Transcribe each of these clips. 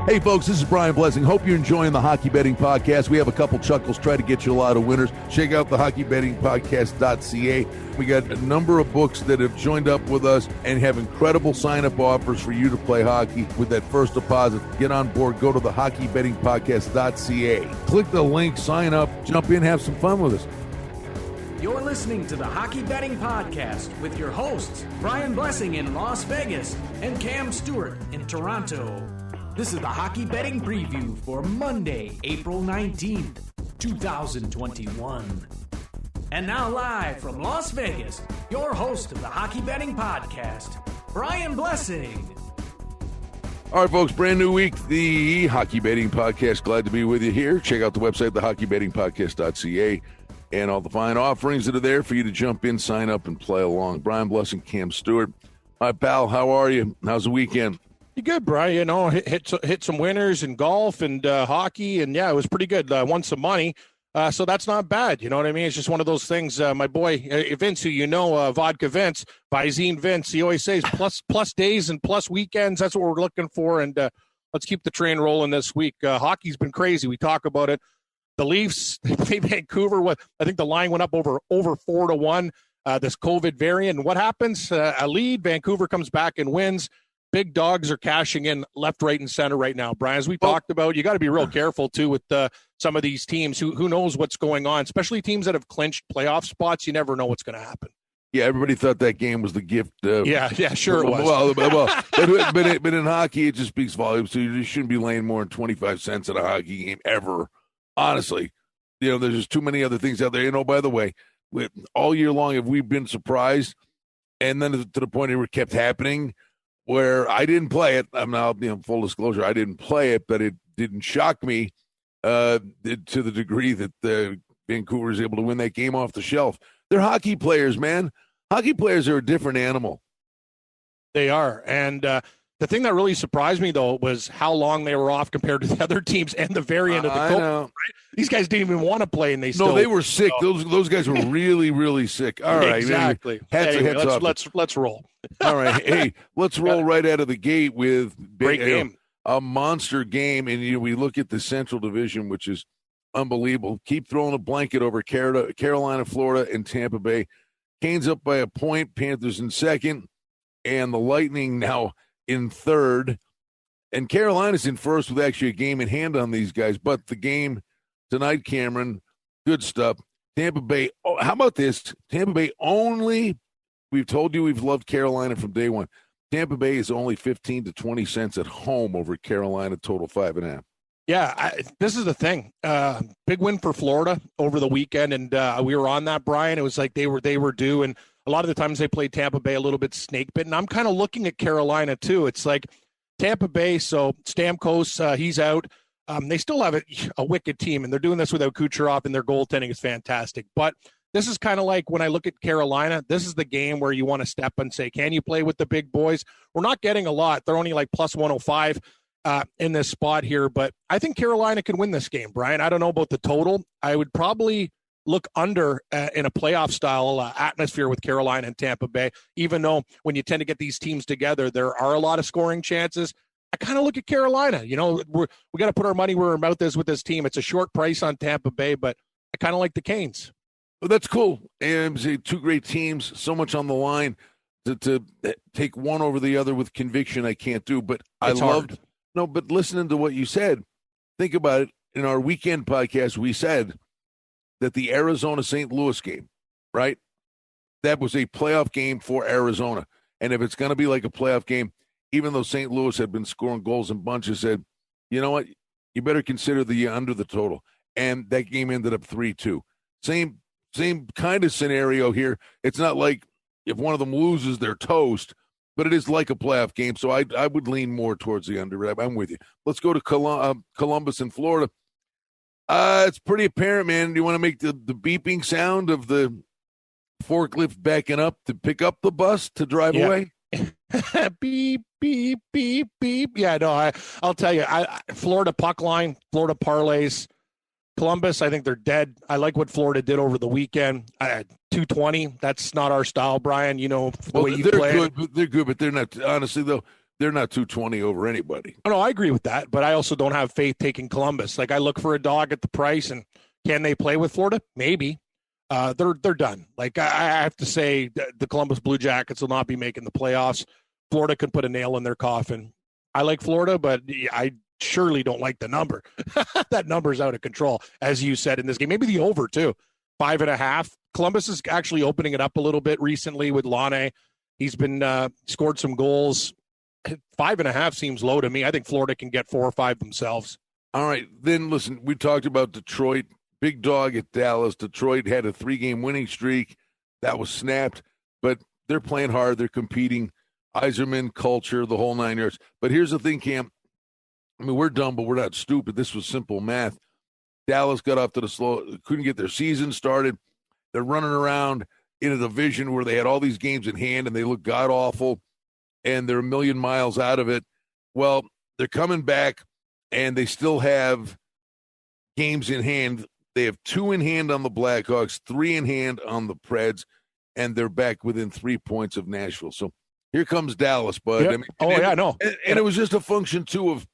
Hey, folks, this is Brian Blessing. Hope you're enjoying the Hockey Betting Podcast. We have a couple chuckles, try to get you a lot of winners. Check out the hockeybettingpodcast.ca. We got a number of books that have joined up with us and have incredible sign-up offers for you to play hockey with that first deposit. Get on board. Go to the hockeybettingpodcast.ca. Click the link, sign up, jump in, have some fun with us. You're listening to the Hockey Betting Podcast with your hosts, Brian Blessing in Las Vegas and Cam Stewart in Toronto. This is the Hockey Betting Preview for Monday, April 19th, 2021. And now live from Las Vegas, your host of the Hockey Betting Podcast, Brian Blessing. All right, folks, brand new week, the Hockey Betting Podcast. Glad to be with you here. Check out the website, thehockeybettingpodcast.ca, and all the fine offerings that are there for you to jump in, sign up, and play along. Brian Blessing, Cam Stewart. Hi, pal. How are you? How's the weekend? You good, Brian? You know, hit some winners in golf and hockey, and yeah, it was pretty good. Won some money, so that's not bad. You know what I mean? It's just one of those things. My boy Vince, who you know, Vodka Vince, Visine Vince, he always says plus days and plus weekends. That's what we're looking for, and let's keep the train rolling this week. Hockey's been crazy. We talk about it. The Leafs, they played Vancouver. I think the line went up over 4-1. This COVID variant. And what happens? A lead. Vancouver comes back and wins. Big dogs are cashing in left, right, and center right now, Brian. As we talked about, you got to be real careful, too, with some of these teams. Who knows what's going on, especially teams that have clinched playoff spots. You never know what's going to happen. Yeah, everybody thought that game was the gift. Yeah, sure it was. But in hockey, it just speaks volumes. So you shouldn't be laying more than 25 cents at a hockey game ever. Honestly, you know, there's just too many other things out there. You know, by the way, all year long, have we been surprised? And then to the point it kept happening, where I didn't play it. I'm now, full disclosure, I didn't play it, but it didn't shock me to the degree that Vancouver is able to win that game off the shelf. They're hockey players, man. Hockey players are a different animal. They are. And the thing that really surprised me, though, was how long they were off compared to the other teams and the variant of the COVID. Right? These guys didn't even want to play, and they were sick. Those guys were really, really sick. All right. Exactly. Let's roll. All right. Hey, let's roll right out of the gate with great game. A monster game. And we look at the Central Division, which is unbelievable. Keep throwing a blanket over Carolina, Florida, and Tampa Bay. Canes up by a point, Panthers in second, and the Lightning now in third. And Carolina's in first with actually a game in hand on these guys. But the game tonight, Cameron, good stuff. Tampa Bay, how about this? Tampa Bay only, we've told you we've loved Carolina from day one. Tampa Bay is only 15 to 20 cents at home over Carolina, total 5.5. Yeah, this is the thing. Big win for Florida over the weekend, and we were on that, Brian. It was like they were due, and a lot of the times they played Tampa Bay a little bit snake bitten. I'm kind of looking at Carolina, too. It's like Tampa Bay, so Stamkos, he's out. They still have a wicked team, and they're doing this without Kucherov, and their goaltending is fantastic. But this is kind of like when I look at Carolina, this is the game where you want to step and say, can you play with the big boys? We're not getting a lot. They're only like plus 105 in this spot here, but I think Carolina can win this game, Brian. I don't know about the total. I would probably look under in a playoff style atmosphere with Carolina and Tampa Bay, even though when you tend to get these teams together, there are a lot of scoring chances. I kind of look at Carolina. You know, we got to put our money where our mouth is with this team. It's a short price on Tampa Bay, but I kind of like the Canes. Well, that's cool. And two great teams, so much on the line. To take one over the other with conviction, I can't do. But it's hard. No, but listening to what you said, think about it. In our weekend podcast, we said that the Arizona-St. Louis game, right? That was a playoff game for Arizona. And if it's going to be like a playoff game, even though St. Louis had been scoring goals in bunches, said, you know what? You better consider the under the total. And that game ended up 3-2. Same kind of scenario here. It's not like if one of them loses, they're toast, but it is like a playoff game. So I would lean more towards the under. I'm with you. Let's go to Columbus in Florida. It's pretty apparent, man. Do you want to make the beeping sound of the forklift backing up to pick up the bus to drive away? Beep, beep, beep, beep. Yeah, no, I'll tell you. Florida puck line, Florida parlays. Columbus, I think they're dead. I like what Florida did over the weekend. 220, that's not our style, Brian. You know, the way you play. They're good, but they're not. Honestly, though, they're not 220 over anybody. Oh, no, I agree with that, but I also don't have faith taking Columbus. Like, I look for a dog at the price, and can they play with Florida? Maybe. They're done. Like, I have to say, the Columbus Blue Jackets will not be making the playoffs. Florida can put a nail in their coffin. I like Florida, but I surely don't like the number. That number's out of control, as you said in this game. Maybe the over, too. 5.5. Columbus is actually opening it up a little bit recently with Laine. He's been scored some goals. 5.5 seems low to me. I think Florida can get 4 or 5 themselves. All right. Then, listen, we talked about Detroit. Big dog at Dallas. Detroit had a 3-game winning streak. That was snapped. But they're playing hard. They're competing. Yzerman, culture, the whole 9 yards. But here's the thing, Cam. I mean, we're dumb, but we're not stupid. This was simple math. Dallas got off to the slow, couldn't get their season started. They're running around in a division where they had all these games in hand, and they look god-awful, and they're a million miles out of it. Well, they're coming back, and they still have games in hand. They have 2 in hand on the Blackhawks, 3 in hand on the Preds, and they're back within 3 points of Nashville. So here comes Dallas, bud. Yep. I mean, and it was just a function, too, of,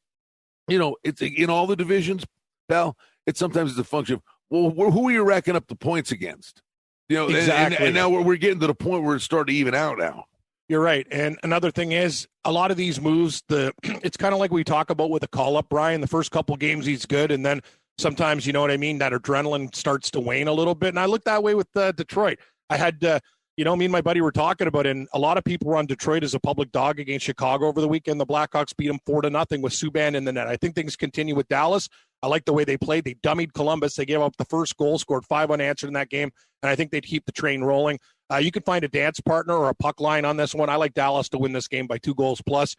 it's in all the divisions, pal, it's sometimes a function of, well, who are you racking up the points against? Exactly. And now we're getting to the point where it's starting to even out now. You're right. And another thing is, a lot of these moves, it's kind of like we talk about with a call-up, Brian. The first couple games, he's good, and then sometimes, you know what I mean, that adrenaline starts to wane a little bit. And I look that way with Detroit. I had, me and my buddy were talking about it, and a lot of people were on Detroit as a public dog against Chicago over the weekend. The Blackhawks beat them 4-0 with Subban in the net. I think things continue with Dallas. I like the way they played. They dummied Columbus. They gave up the first goal, scored 5 unanswered in that game, and I think they'd keep the train rolling. You can find a dance partner or a puck line on this one. I like Dallas to win this game by 2 goals plus.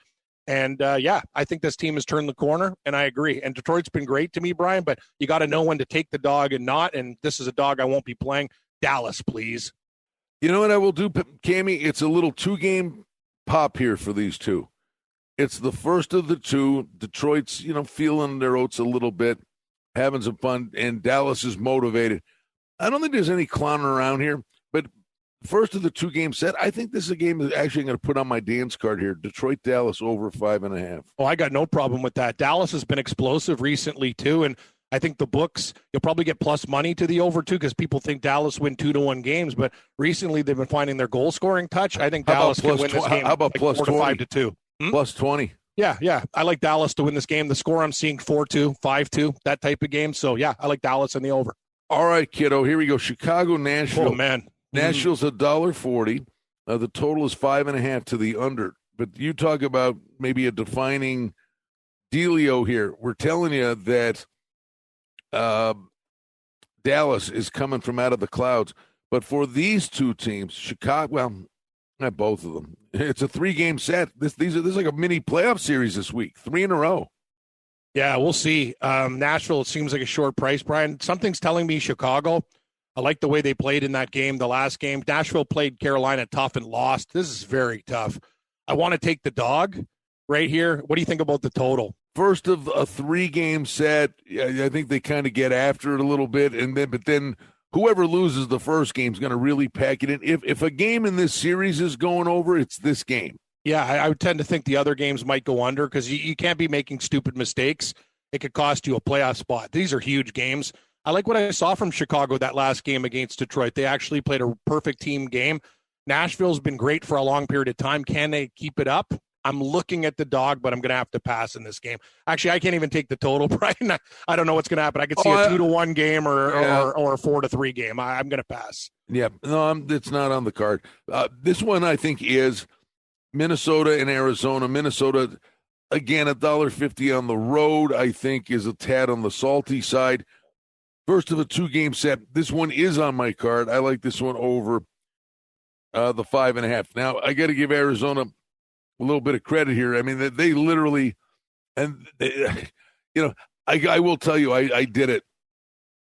And, I think this team has turned the corner, and I agree. And Detroit's been great to me, Brian, but you got to know when to take the dog and not, and this is a dog I won't be playing. Dallas, please. You know what I will do, Cammy? It's a little 2-game pop here for these two. It's the first of the 2. Detroit's, feeling their oats a little bit, having some fun, and Dallas is motivated. I don't think there's any clowning around here, but first of the 2-game set, I think this is a game that actually I'm going to put on my dance card here. Detroit-Dallas over 5.5. Oh, I got no problem with that. Dallas has been explosive recently, too, and I think the books, you'll probably get plus money to the over, too, because people think Dallas win 2-1 games, but recently they've been finding their goal-scoring touch. I think Dallas can win this game. How about plus 20? 5-2. Plus 20. Yeah. I like Dallas to win this game. The score I'm seeing 4-2, 5-2, that type of game. So, yeah, I like Dallas in the over. All right, kiddo. Here we go. Chicago, Nashville. Oh, man. Nashville's $1.40. The total is 5.5 to the under. But you talk about maybe a defining dealio here. We're telling you that Dallas is coming from out of the clouds. But for these 2 teams, Chicago, well, not both of them. It's a 3-game set. This is like a mini playoff series this week, 3 in a row. Yeah, we'll see. Nashville, it seems like a short price, Brian. Something's telling me Chicago. I like the way they played in that game, the last game. Nashville played Carolina tough and lost. This is very tough. I want to take the dog right here. What do you think about the total? First of a 3-game set, I think they kind of get after it a little bit, but then whoever loses the first game is going to really pack it in. If a game in this series is going over, it's this game. Yeah, I would tend to think the other games might go under because you can't be making stupid mistakes. It could cost you a playoff spot. These are huge games. I like what I saw from Chicago that last game against Detroit. They actually played a perfect team game. Nashville's been great for a long period of time. Can they keep it up? I'm looking at the dog, but I'm going to have to pass in this game. Actually, I can't even take the total, Brian. I don't know what's going to happen. I could see a 2-1 game or a 4-3 game. I'm going to pass. Yeah, no, it's not on the card. This one, I think, is Minnesota and Arizona. Minnesota, again, $1.50 on the road, I think, is a tad on the salty side. First of a 2-game set. This one is on my card. I like this one over the 5.5. Now, I got to give Arizona a little bit of credit here. I mean, they literally, and they, I will tell you, I did it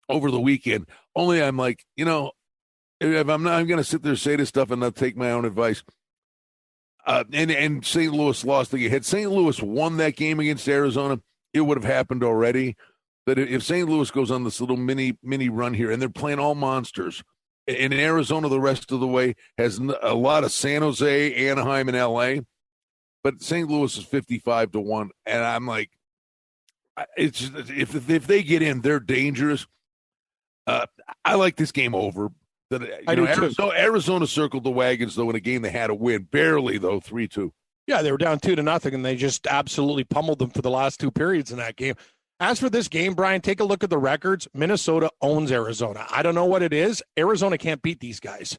over the weekend. Only I'm like, if I'm going to sit there and say this stuff and not take my own advice. And St. Louis lost again. Had St. Louis won that game against Arizona, it would have happened already. But if St. Louis goes on this little mini run here, and they're playing all monsters, and Arizona the rest of the way has a lot of San Jose, Anaheim, and L.A., but St. Louis is 55-1, and I'm like, it's just, if they get in, they're dangerous. I like this game over. I do too. Arizona circled the wagons though in a game they had to win, barely though, 3-2. Yeah, they were down 2-0, and they just absolutely pummeled them for the last two periods in that game. As for this game, Brian, take a look at the records. Minnesota owns Arizona. I don't know what it is. Arizona can't beat these guys.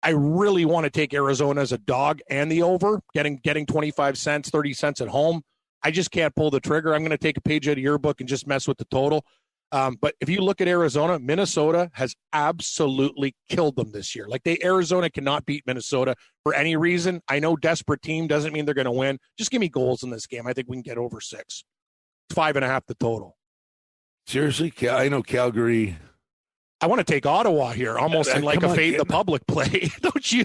I really want to take Arizona as a dog and the over, getting 25 cents, 30 cents at home. I just can't pull the trigger. I'm going to take a page out of your book and just mess with the total. But if you look at Arizona, Minnesota has absolutely killed them this year. Like Arizona cannot beat Minnesota for any reason. I know desperate team doesn't mean they're going to win. Just give me goals in this game. I think we can get over 6. It's 5.5 the total. Seriously? I know Calgary. I want to take Ottawa here, almost in like a fade the public play. Don't you?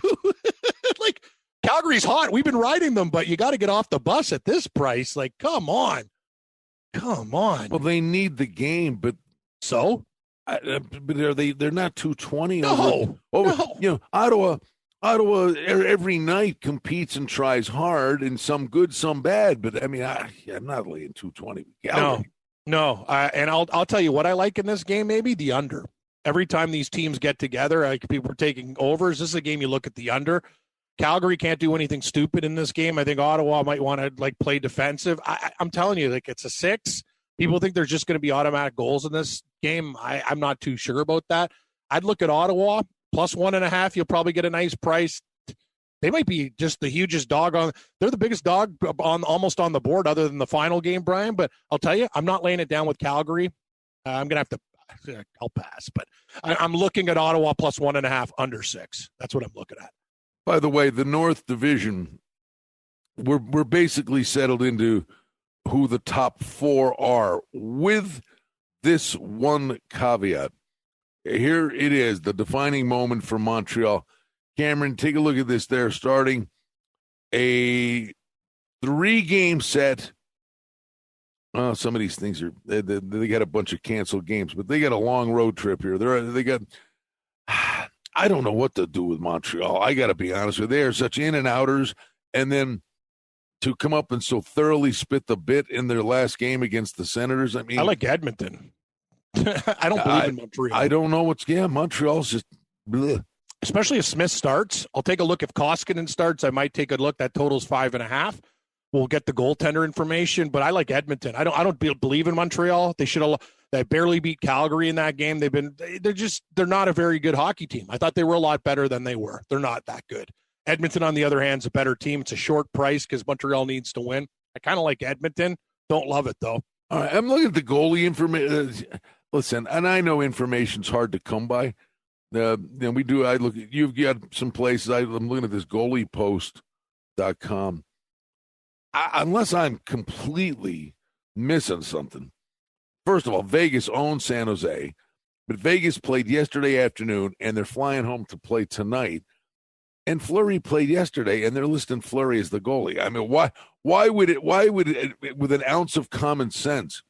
Like, Calgary's hot. We've been riding them, but you got to get off the bus at this price. Like, come on. Come on. Well, they need the game, but so? But they're not 220 no. No. You know, Ottawa every night competes and tries hard, and some good, some bad. But I mean, I'm not laying 220. No. And I'll tell you what I like in this game. Maybe the under. Every time these teams get together, people are taking overs. This is a game you look at the under. Calgary can't do anything stupid in this game. I think Ottawa might want to play defensive. I'm telling you, it's a 6. People think there's just going to be automatic goals in this game. I'm not too sure about that. I'd look at Ottawa plus 1.5. You'll probably get a nice price. They might be just the hugest dog on. They're the biggest dog on almost on the board, other than the final game, Brian. But I'll tell you, I'm not laying it down with Calgary. I'm gonna have to. I'll pass. But I'm looking at Ottawa plus 1.5 under 6. That's what I'm looking at. By the way, the North Division, we're basically settled into who the top 4 are, with this one caveat. Here it is, the defining moment for Montreal. Cameron, take a look at this. They're starting a 3-game set. Some of these things are they got a bunch of canceled games, but they got a long road trip here. They got. I don't know what to do with Montreal. I got to be honest with you. They are such in and outers, and then to come up and so thoroughly spit the bit in their last game against the Senators. I mean, I like Edmonton. I don't believe in Montreal. I don't know Montreal's just bleh. Especially if Smith starts. I'll take a look. If Koskinen starts, I might take a look. That total's 5.5. We'll get the goaltender information, but I like Edmonton. I don't believe in Montreal. They barely beat Calgary in that game. They're not a very good hockey team. I thought they were a lot better than they were. They're not that good. Edmonton, on the other hand, is a better team. It's a short price because Montreal needs to win. I kind of like Edmonton. Don't love it though. All right, I'm looking at the goalie information. Listen, and I know information's hard to come by. We do. You've got some places. I'm looking at this goaliepost.com. Unless I'm completely missing something. First of all, Vegas owns San Jose, but Vegas played yesterday afternoon, and they're flying home to play tonight. And Fleury played yesterday, and they're listing Fleury as the goalie. I mean, why would it, with an ounce of common sense,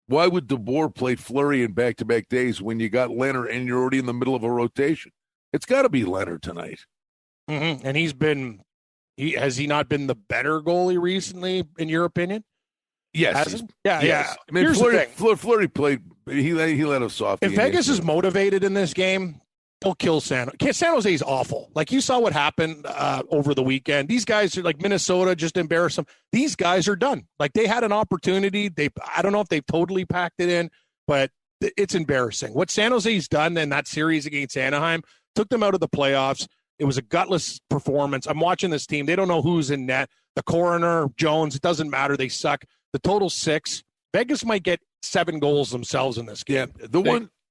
why would DeBoer play Fleury in back-to-back days when you got Leonard and you're already in the middle of a rotation? It's got to be Leonard tonight. Mm-hmm. And has he not been the better goalie recently, in your opinion? Yes. Yeah. I mean, Fleury played. He let us off. If Vegas is motivated in this game, they'll kill San Jose is awful. Like, you saw what happened over the weekend. These guys are like Minnesota, just embarrass them. These guys are done. Like, they had an opportunity. I don't know if they've totally packed it in, but it's embarrassing. What San Jose's done in that series against Anaheim took them out of the playoffs. It was a gutless performance. I'm watching this team. They don't know who's in net. The coroner, Jones, it doesn't matter. They suck. The total's 6. Vegas might get 7 goals themselves in this game.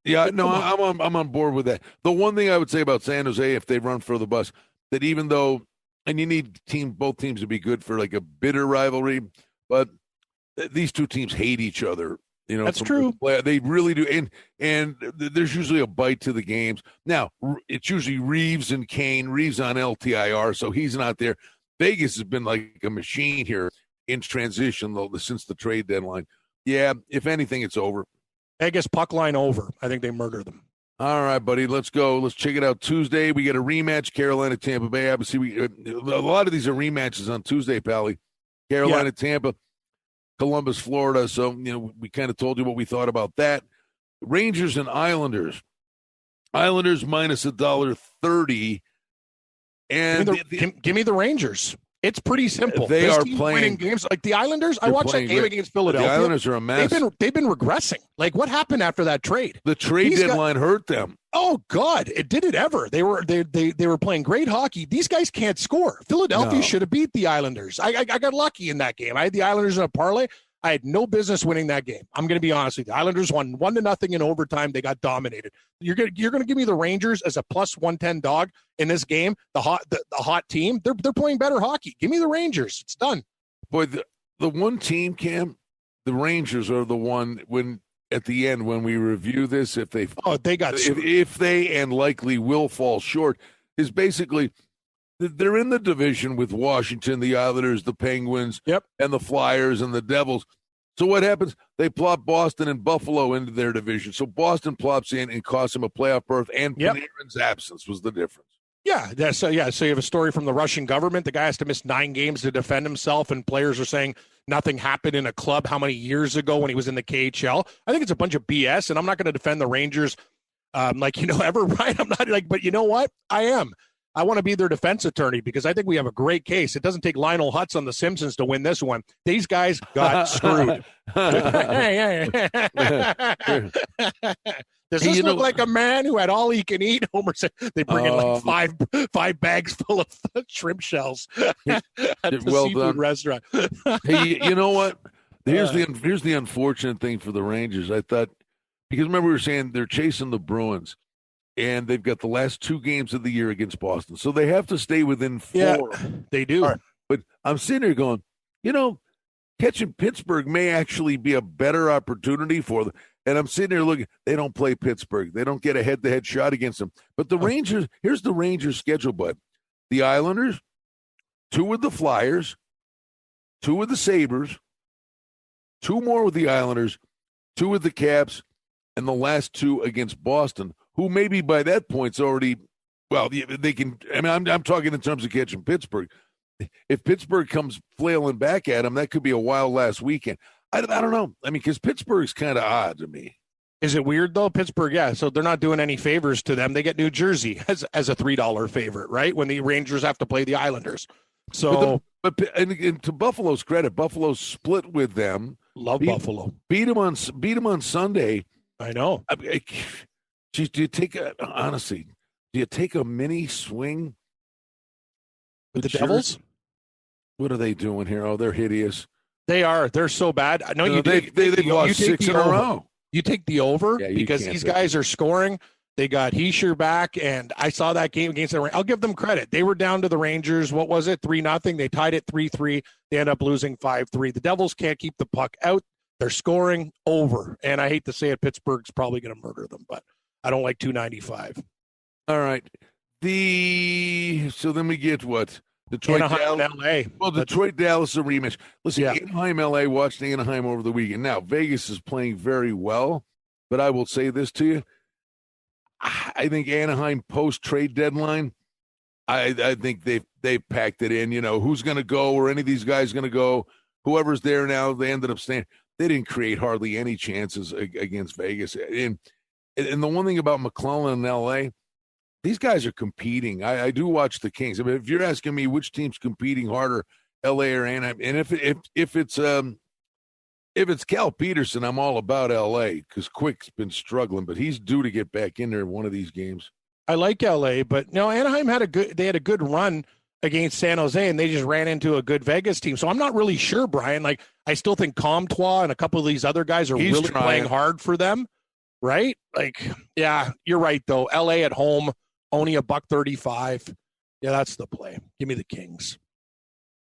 Yeah, I'm on board with that. The one thing I would say about San Jose, if they run for the bus, that even though, and you need both teams to be good for like a bitter rivalry, but these two teams hate each other. You know, that's true. They really do, and there's usually a bite to the games. Now it's usually Reeves and Kane. Reeves on LTIR, so he's not there. Vegas has been like a machine here in transition though since the trade deadline. Yeah, if anything, it's over. Vegas puck line over. I think they murder them. All right, buddy, let's go. Let's check it out. Tuesday, we get a rematch, Carolina, Tampa Bay. Obviously, a lot of these are rematches on Tuesday, Pally. Carolina, Tampa, Columbus, Florida. So, we kind of told you what we thought about that. Rangers and Islanders. Islanders minus $1.30. And give me the Rangers. It's pretty simple. They this are team playing winning games. Like the Islanders, I watched that game against Philadelphia. The Islanders are a mess. They've been regressing. Like what happened after that trade? The trade deadline hurt them. Oh God, it did it ever. They were playing great hockey. These guys can't score. Philadelphia should have beat the Islanders. I got lucky in that game. I had the Islanders in a parlay. I had no business winning that game. I'm going to be honest with you. The Islanders won 1-0 in overtime. They got dominated. You're going to give me the Rangers as a plus 110 dog in this game. The hot team. They're playing better hockey. Give me the Rangers. It's done. Boy, the one team, Cam, the Rangers are the one when at the end when we review this, if they and likely will fall short, is basically they're in the division with Washington, the Islanders, the Penguins, and the Flyers and the Devils. So what happens? They plop Boston and Buffalo into their division. So Boston plops in and costs them a playoff berth, and Panarin's absence was the difference. So you have a story from the Russian government. The guy has to miss 9 games to defend himself, and players are saying nothing happened in a club how many years ago when he was in the KHL. I think it's a bunch of BS, and I'm not going to defend the Rangers ever, right? I'm not but you know what? I am. I want to be their defense attorney because I think we have a great case. It doesn't take Lionel Hutz on The Simpsons to win this one. These guys got screwed. Does this look like a man who had all he can eat? Homer said they bring in like five bags full of shrimp shells at the seafood restaurant. Hey, you know what? Here's the unfortunate thing for the Rangers. I thought, because remember we were saying they're chasing the Bruins. And they've got the last 2 games of the year against Boston. So they have to stay within 4. Yeah, they do. Right. But I'm sitting here going, catching Pittsburgh may actually be a better opportunity for them. And I'm sitting here looking, they don't play Pittsburgh. They don't get a head-to-head shot against them. But the Rangers, here's the Rangers schedule, bud. The Islanders, 2 with the Flyers, 2 with the Sabres, 2 more with the Islanders, 2 with the Caps, and the last 2 against Boston, who maybe by that point's already, they can. I mean, I'm talking in terms of catching Pittsburgh. If Pittsburgh comes flailing back at them, that could be a wild last weekend. I don't know. I mean, because Pittsburgh's kind of odd to me. Is it weird though, Pittsburgh? Yeah, so they're not doing any favors to them. They get New Jersey as a $3 favorite, right? When the Rangers have to play the Islanders. So, but to Buffalo's credit, Buffalo split with them. Buffalo. Beat them on Sunday. I know. Do you take a mini swing with the Devils? What are they doing here? Oh, they're hideous. They are. They're so bad. I know they've lost 6 in a row. You take the over because these guys are scoring. They got Heischer back, and I saw that game against the Rangers. I'll give them credit. They were down to the Rangers. What was it? 3-0. They tied it 3-3. They end up losing 5-3. The Devils can't keep the puck out. They're scoring over. And I hate to say it, Pittsburgh's probably going to murder them, but I don't like 295. All right. So then we get what? Detroit, Anaheim, Dallas. LA. Well, Detroit, Dallas is a rematch. Listen, Anaheim, LA, watched Anaheim over the weekend. Now, Vegas is playing very well, but I will say this to you. I think Anaheim post-trade deadline, I think they've packed it in. Who's going to go or any of these guys going to go? Whoever's there now, they ended up staying. They didn't create hardly any chances against Vegas. And the one thing about McClellan and L.A., these guys are competing. I do watch the Kings. I mean, if you're asking me which team's competing harder, L.A. or Anaheim, and if it's Cal Peterson, I'm all about L.A. because Quick's been struggling, but he's due to get back in there one of these games. I like L.A., but Anaheim had a good run against San Jose, and they just ran into a good Vegas team. So I'm not really sure, Brian. Like, I still think Comtois and a couple of these other guys are really playing hard for them, right? Like, yeah, you're right, though. L.A. at home, only $1.35. Yeah, that's the play. Give me the Kings.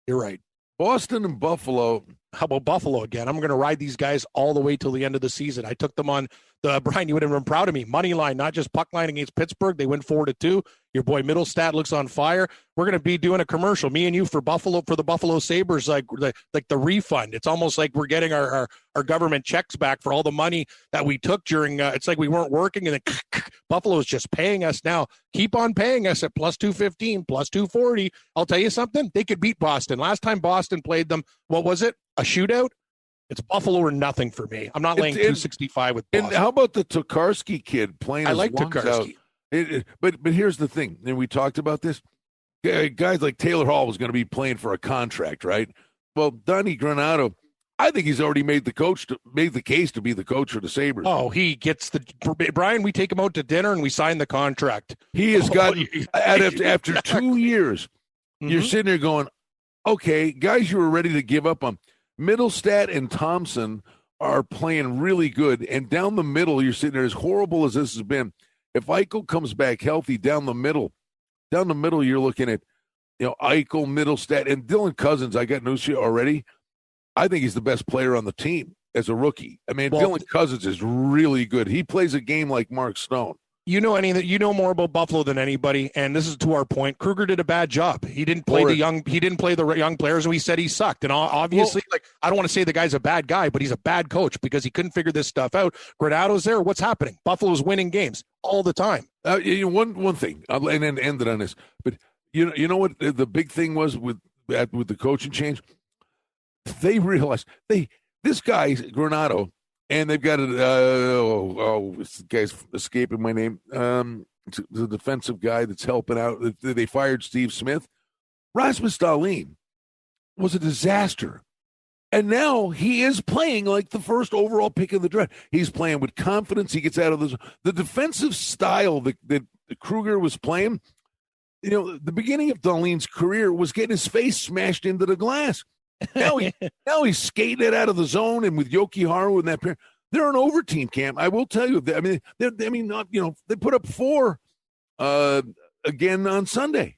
You're right. Boston and Buffalo, How about Buffalo again? I'm going to ride these guys all the way till the end of the season. I took them on Brian, you would have been proud of me. Money line, not just puck line against Pittsburgh. They win 4-2. Your boy Middlestat looks on fire. We're going to be doing a commercial, me and you, for the Buffalo Sabres, like the refund. It's almost like we're getting our government checks back for all the money that we took during. It's like we weren't working, and then Buffalo is just paying us now. Keep on paying us at plus 215, plus 240. I'll tell you something. They could beat Boston. Last time Boston played them, what was it? A shootout? It's Buffalo or nothing for me. I'm not laying 265 with Boston. And how about the Tokarski kid playing his lungs Tokarski. out? But here's the thing, and we talked about this. Guys like Taylor Hall was going to be playing for a contract, right? Well, Donnie Granato, I think he's already made the case to be the coach of the Sabres. Oh, he gets Brian, we take him out to dinner and we sign the contract. He has gotten, after 2 years, you're sitting there going, okay, guys you were ready to give up on. Middlestat and Thompson are playing really good, and down the middle, you're sitting there, as horrible as this has been. If Eichel comes back healthy down the middle, you're looking at, Eichel, Middlestat, and Dylan Cousins. I got news for you already. I think he's the best player on the team as a rookie. I mean, Dylan Cousins is really good. He plays a game like Mark Stone. You know more about Buffalo than anybody, and this is to our point. Kruger did a bad job. He didn't play the young players, and we said he sucked. And obviously, I don't want to say the guy's a bad guy, but he's a bad coach because he couldn't figure this stuff out. Granato's there. What's happening? Buffalo's winning games all the time. One thing, and then end it on this. But you know what the big thing was with the coaching change? They realized this guy Granato. And they've got this guy's escaping my name. The defensive guy that's helping out. They fired Steve Smith. Rasmus Dahlin was a disaster. And now he is playing like the first overall pick in the draft. He's playing with confidence. He gets out of the defensive style that Kruger was playing. The beginning of Dahlin's career was getting his face smashed into the glass. Now he's skating it out of the zone, and with Yoki Haru and that pair, they're an over team, Cam. I will tell you. They put up 4 again on Sunday.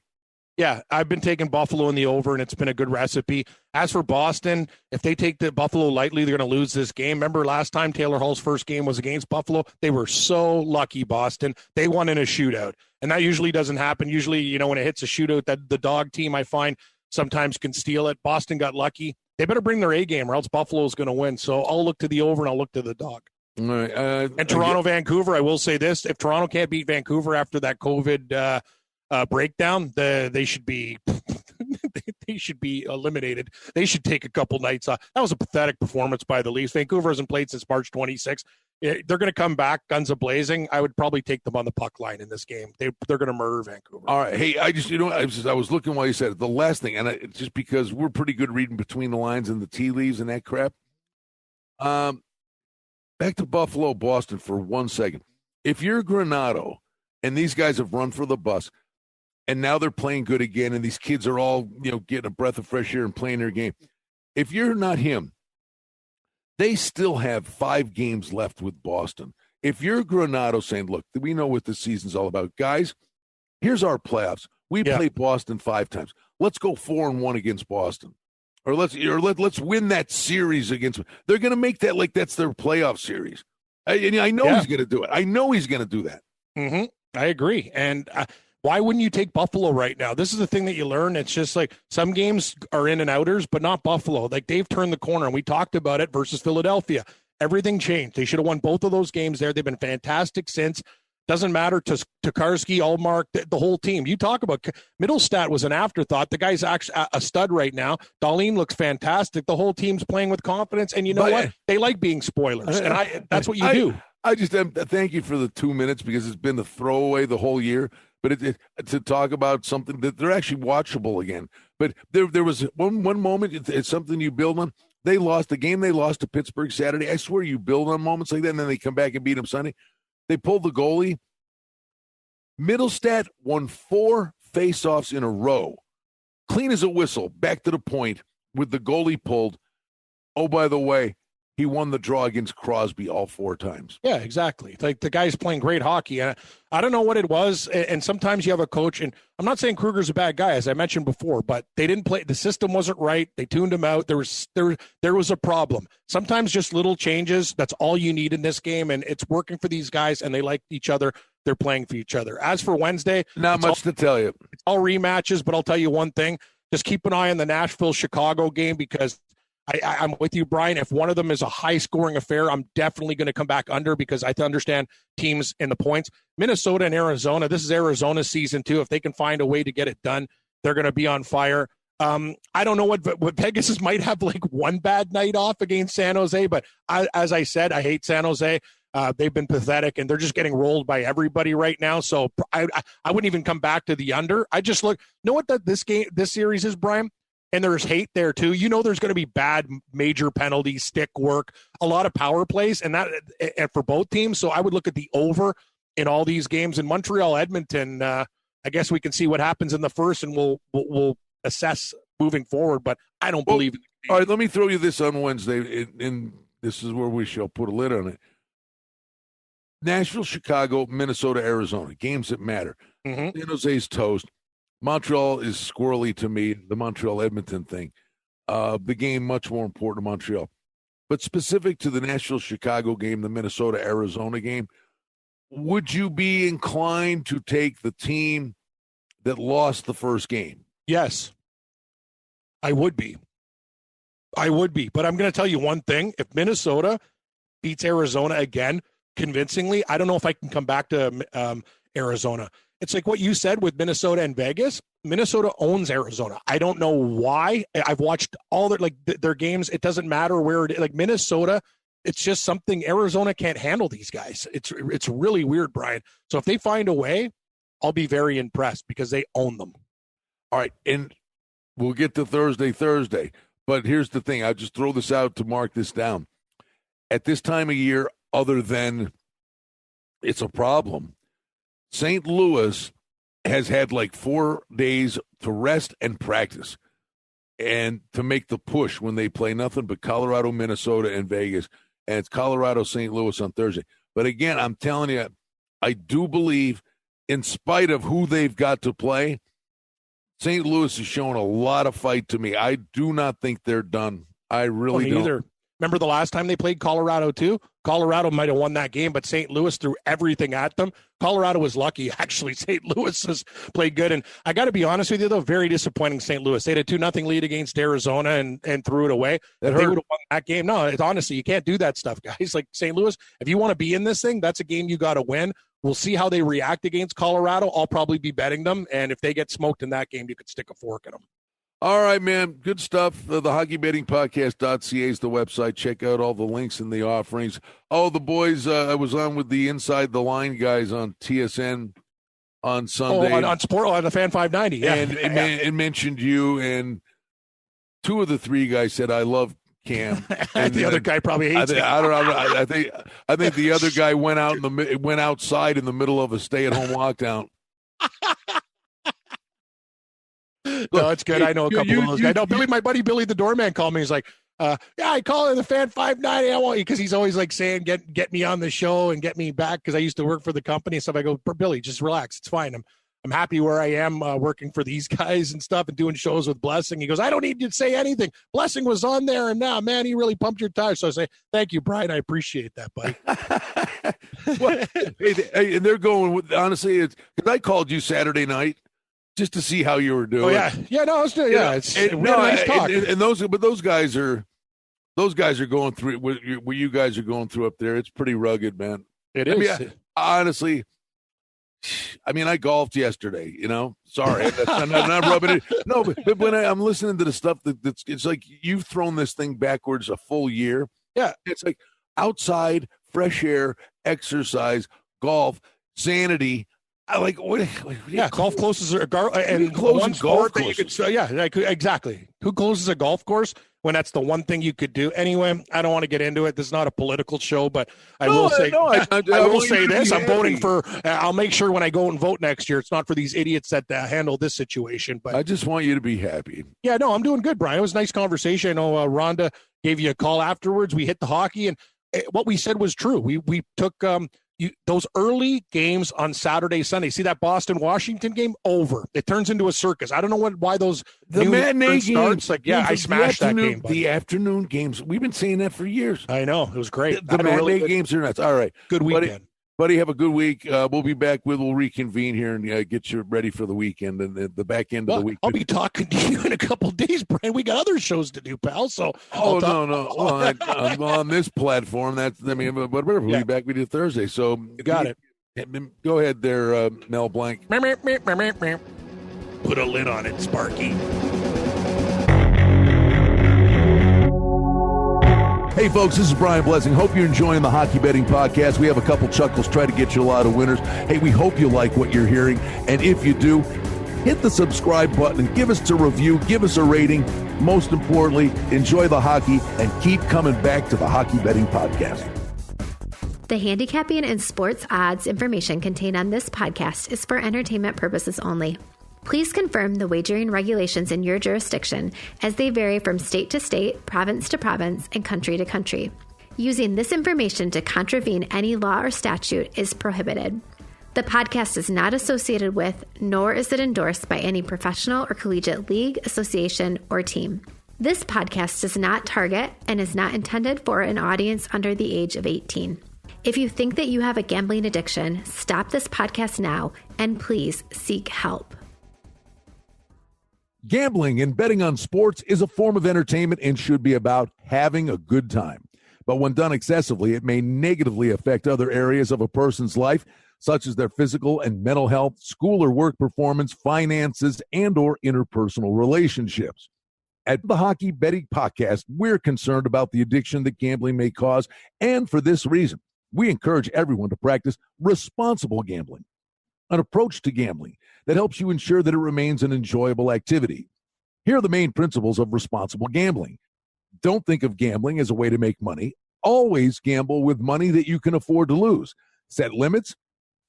Yeah, I've been taking Buffalo in the over, and it's been a good recipe. As for Boston, if they take the Buffalo lightly, they're going to lose this game. Remember last time Taylor Hall's first game was against Buffalo? They were so lucky, Boston. They won in a shootout, and that usually doesn't happen. Usually, when it hits a shootout, that the dog team, I find, sometimes can steal it. Boston got lucky. They better bring their A game or else Buffalo's going to win. So I'll look to the over and I'll look to the dog. All right, and Toronto, Vancouver, I will say this. If Toronto can't beat Vancouver after that COVID breakdown, they should be they should be eliminated. They should take a couple nights off. That was a pathetic performance by the Leafs. Vancouver hasn't played since March 26th. They're going to come back, guns a-blazing. I would probably take them on the puck line in this game. They're going to murder Vancouver. All right. Hey, I was looking while you said it. The last thing, and just because we're pretty good reading between the lines and the tea leaves and that crap. Back to Buffalo, Boston for 1 second. If you're Granato and these guys have run for the bus, and now they're playing good again, and these kids are all getting a breath of fresh air and playing their game. If you're not him, they still have 5 games left with Boston. If you're Granato saying, look, we know what this season's all about. Guys, here's our playoffs. We played Boston 5 times. Let's go 4-1 against Boston. Or let's win that series against them. They're going to make that like that's their playoff series. I know he's going to do it. I know he's going to do that. Mm-hmm. I agree. And why wouldn't you take Buffalo right now? This is the thing that you learn. It's just like some games are in and outers, but not Buffalo. Like they've turned the corner, and we talked about it versus Philadelphia. Everything changed. They should have won both of those games there. They've been fantastic since. Doesn't matter to Tokarski, Allmark, the whole team. You talk about Middlestat was an afterthought. The guy's actually a stud right now. Dahlin looks fantastic. The whole team's playing with confidence, and you know what? They like being spoilers, and that's what you do. I just thank you for the 2 minutes because it's been the throwaway the whole year. But to talk about something that they're actually watchable again. But there was one moment, it's something you build on. They lost the game. They lost to Pittsburgh Saturday. I swear you build on moments like that, and then they come back and beat them Sunday. They pulled the goalie. Middlestat won 4 faceoffs in a row. Clean as a whistle, back to the point with the goalie pulled. Oh, by the way, he won the draw against Crosby all 4 times. Yeah, exactly. Like the guy's playing great hockey. And I don't know what it was. And sometimes you have a coach, and I'm not saying Kruger's a bad guy, as I mentioned before, but they didn't play. The system wasn't right. They tuned him out. There was a problem. Sometimes just little changes. That's all you need in this game. And it's working for these guys, and they like each other. They're playing for each other. As for Wednesday, not much to tell you. It's all rematches, but I'll tell you one thing. Just keep an eye on the Nashville-Chicago game, because I'm with you, Brian. If one of them is a high-scoring affair, I'm definitely going to come back under, because I understand teams in the points. Minnesota and Arizona, this is Arizona's season too. If they can find a way to get it done, they're going to be on fire. I don't know what Vegas might have, like one bad night off against San Jose, but as I said, I hate San Jose. They've been pathetic, and they're just getting rolled by everybody right now. So I wouldn't even come back to the under. I just look. Know what this series is, Brian? And there's hate there too. You know, there's going to be bad major penalties, stick work, a lot of power plays, and for both teams. So I would look at the over in all these games. In Montreal, Edmonton, I guess we can see what happens in the first, and we'll assess moving forward. But I don't believe. All right, let me throw you this on Wednesday, and this is where we shall put a lid on it. Nashville, Chicago, Minnesota, Arizona, games that matter. Mm-hmm. San Jose's toast. Montreal is squirrely to me, the Montreal-Edmonton thing. The game much more important to Montreal. But specific to the Nashville-Chicago game, the Minnesota-Arizona game, would you be inclined to take the team that lost the first game? Yes, I would be. But I'm going to tell you one thing. If Minnesota beats Arizona again convincingly, I don't know if I can come back to Arizona. It's like what you said with Minnesota and Vegas. Minnesota owns Arizona. I don't know why. I've watched all their games. It doesn't matter where it is. Like Minnesota, it's just something. Arizona can't handle these guys. It's really weird, Brian. So if they find a way, I'll be very impressed, because they own them. All right, and we'll get to Thursday. But here's the thing. I'll just throw this out to mark this down. At this time of year, other than it's a problem, St. Louis has had like 4 days to rest and practice and to make the push when they play nothing but Colorado, Minnesota, and Vegas. And it's Colorado, St. Louis on Thursday. But again, I'm telling you, I do believe, in spite of who they've got to play, St. Louis is showing a lot of fight to me. I do not think they're done. I really don't. Either. Remember the last time they played Colorado too? Colorado might have won that game, but St. Louis threw everything at them. Colorado was lucky, actually. St. Louis has played good. And I got to be honest with you, though, very disappointing St. Louis. They had a 2-0 lead against Arizona and threw it away. If they would have won that game. No, it's honestly, you can't do that stuff, guys. Like St. Louis, if you want to be in this thing, that's a game you got to win. We'll see how they react against Colorado. I'll probably be betting them. And if they get smoked in that game, you could stick a fork in them. All right, man. Good stuff. The hockeybettingpodcast.ca is the website. Check out all the links and the offerings. Oh, the boys, I was on with the Inside the Line guys on TSN on Sunday. On Sport, on the Fan 590. Yeah. And it mentioned you, and 2 of the 3 guys said, I love Cam. And the other guy probably hates him. I don't know. I think the other guy went outside in the middle of a stay-at-home lockdown. No, it's good. I know a couple of those guys. No, Billy, my buddy Billy the doorman called me. He's like, yeah, I call it the Fan 590. I want you, because he's always like saying, get me on the show and get me back, because I used to work for the company and stuff. I go, Billy, just relax. It's fine. I'm happy where I am working for these guys and stuff and doing shows with Blessing. He goes, I don't need you to say anything. Blessing was on there, and now, man, he really pumped your tires. So I say, thank you, Brian. I appreciate that, buddy. Well, hey, and they're going with, honestly, it's because I called you Saturday night just to see how you were doing. Oh yeah, no, it's good. Yeah, it's really nice talk. And those guys are going through what you guys are going through up there. It's pretty rugged, man. It is. Honestly, I mean, I golfed yesterday. Sorry, I'm not rubbing it. No, but when I'm listening to the stuff that's it's like you've thrown this thing backwards a full year. Yeah, it's like outside, fresh air, exercise, golf, sanity. I like what? Yeah, golf courses are and one sport that you could. Exactly. Who closes a golf course when that's the one thing you could do? Anyway, I don't want to get into it. This is not a political show, but I will say this: I'm voting for. I'll make sure when I go and vote next year, it's not for these idiots that handle this situation. But I just want you to be happy. Yeah, no, I'm doing good, Brian. It was a nice conversation. I know Rhonda gave you a call afterwards. We hit the hockey, and what we said was true. We took those early games on Saturday, Sunday. See that Boston-Washington game? Over. It turns into a circus. I don't know why those the matinee games. I smashed that game. Buddy. The afternoon games. We've been saying that for years. I know. It was great. The matinee games are nuts. All right. Good weekend. Buddy, have a good week. We'll be back. We'll reconvene here and get you ready for the weekend and the back end of the week. I'll be talking to you in a couple of days, Brian. We got other shows to do, pal. So no. Well, on this platform, whatever. We'll be back with you Thursday. So you got it. Go ahead there, Mel Blanc. Put a lid on it, Sparky. Hey, folks, this is Brian Blessing. Hope you're enjoying the Hockey Betting Podcast. We have a couple chuckles, try to get you a lot of winners. Hey, we hope you like what you're hearing. And if you do, hit the subscribe button and give us a review, give us a rating. Most importantly, enjoy the hockey and keep coming back to the Hockey Betting Podcast. The handicapping and sports odds information contained on this podcast is for entertainment purposes only. Please confirm the wagering regulations in your jurisdiction as they vary from state to state, province to province, and country to country. Using this information to contravene any law or statute is prohibited. The podcast is not associated with, nor is it endorsed by any professional or collegiate league, association, or team. This podcast does not target and is not intended for an audience under the age of 18. If you think that you have a gambling addiction, stop this podcast now and please seek help. Gambling and betting on sports is a form of entertainment and should be about having a good time. But when done excessively, it may negatively affect other areas of a person's life, such as their physical and mental health, school or work performance, finances, and or interpersonal relationships. At the Hockey Betting Podcast, we're concerned about the addiction that gambling may cause, and for this reason, we encourage everyone to practice responsible gambling, an approach to gambling that helps you ensure that it remains an enjoyable activity. Here are the main principles of responsible gambling. Don't think of gambling as a way to make money. Always gamble with money that you can afford to lose. Set limits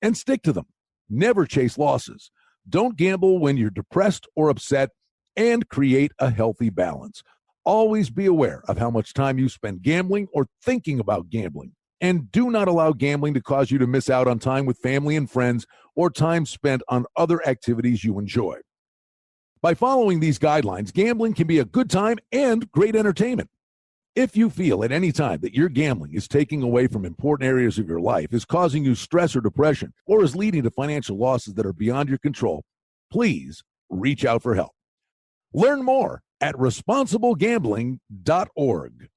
and stick to them. Never chase losses. Don't gamble when you're depressed or upset, and create a healthy balance. Always be aware of how much time you spend gambling or thinking about gambling. And do not allow gambling to cause you to miss out on time with family and friends or time spent on other activities you enjoy. By following these guidelines, gambling can be a good time and great entertainment. If you feel at any time that your gambling is taking away from important areas of your life, is causing you stress or depression, or is leading to financial losses that are beyond your control, please reach out for help. Learn more at responsiblegambling.org.